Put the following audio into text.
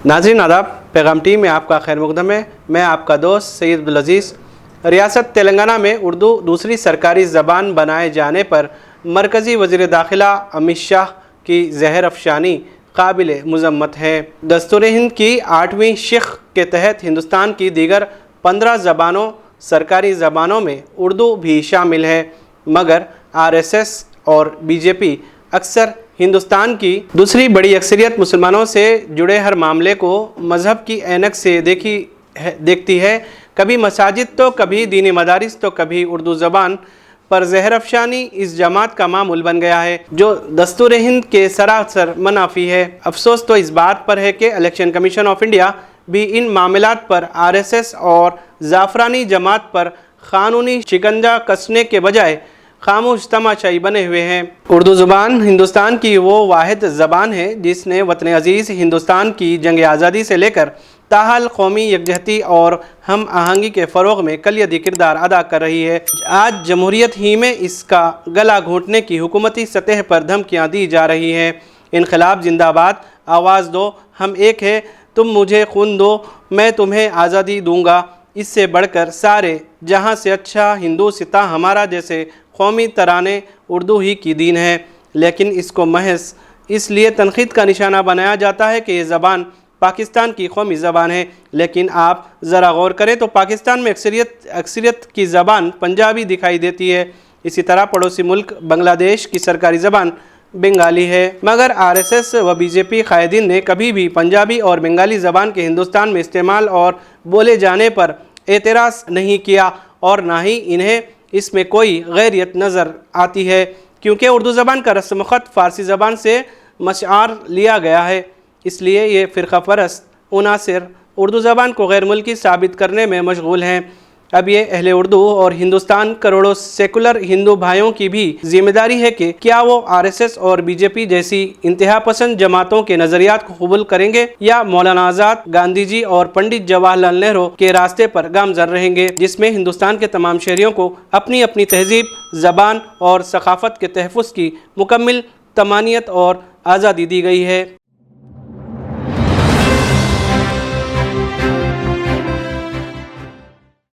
नाज़रीन आदाब, पैगाम टीवी में आपका खैर मक़दम है। मैं आपका दोस्त सैयद अब्दुल अज़ीज़। रियासत तेलंगाना में उर्दू दूसरी सरकारी ज़बान बनाए जाने पर मरकज़ी वज़ीर दाखिला अमित शाह की ज़हर अफ़शानी काबिल मज़म्मत है। दस्तूर हिंद की 8वीं शिक़ के तहत हिंदुस्तान की दीगर 15 ज़बानों सरकारी ज़बानों में उर्दू भी शामिल है, मगर RSS और BJP अक्सर हिंदुस्तान की दूसरी बड़ी अक्सरियत मुसलमानों से जुड़े हर मामले को मज़हब की ऐनक से देखती है। कभी मसाजिद तो कभी दीनी मदारिस तो कभी उर्दू ज़बान पर ज़हर अफ़शानी इस जमात का मामूल बन गया है, जो दस्तूर हिंद के सरासर मनाफी है। अफसोस तो इस बात पर है कि इलेक्शन कमीशन ऑफ इंडिया भी इन मामलात पर RSS और ज़ाफ़रानी जमात पर क़ानूनी शिकंजा कसने के बजाय खामोश तमाशाई बने हुए हैं। उर्दू ज़ुबान हिंदुस्तान की वो वाहिद ज़बान है जिसने वतन अज़ीज़ हिंदुस्तान की जंग आज़ादी से लेकर ताहाल कौमी यकजहती और हम आहंगी के फ़रोग़ में कलियदी किरदार अदा कर रही है। आज जमहूरियत ही में इसका गला घोंटने की हुकूमती सतह पर धमकियाँ दी जा रही हैं। इनक़लाब जिंदाबाद, आवाज़ दो, हम एक है, तुम मुझे खून दो, मैं तुम्हें आज़ादी दूँगा, इससे बढ़कर सारे जहाँ से अच्छा हिंदू सिता हमारा जैसे कौमी तराने उर्दू ही की दीन है। लेकिन इसको महज इसलिए तनक़ीद का निशाना बनाया जाता है कि ये ज़बान पाकिस्तान की कौमी ज़बान है। लेकिन आप ज़रा गौर करें तो पाकिस्तान में अक्सरियत की ज़बान पंजाबी दिखाई देती है। इसी तरह पड़ोसी मुल्क बांग्लादेश की सरकारी ज़बान बंगाली है, मगर RSS व BJP कायदीन ने कभी भी पंजाबी और बंगाली ज़बान के हिंदुस्तान में इस्तेमाल और बोले जाने पर एतराज़ नहीं किया और ना ही इन्हें इसमें कोई गैरियत नज़र आती है, क्योंकि उर्दू ज़बान का रस्म ख़त फ़ारसी ज़बान से मशआर लिया गया है। इसलिए ये फ़िरक़ा परस्त उनासिर उर्दू ज़बान को गैर मुल्की साबित करने में मशगूल हैं। अब ये अहले उर्दू और हिंदुस्तान करोड़ों सेकुलर हिंदू भाइयों की भी ज़िम्मेदारी है कि क्या वो RSS और BJP जैसी इंतहा पसंद जमातों के नज़रियात को कबूल करेंगे या मौलाना आज़ाद, गांधी जी और पंडित जवाहरलाल नेहरू के रास्ते पर गामज़न रहेंगे, जिसमें हिंदुस्तान के तमाम शहरियों को अपनी अपनी तहज़ीब, ज़बान और सक़ाफ़त के तहफ़्फ़ुज़ की मुकम्मल तमानियत और आज़ादी दी गई है।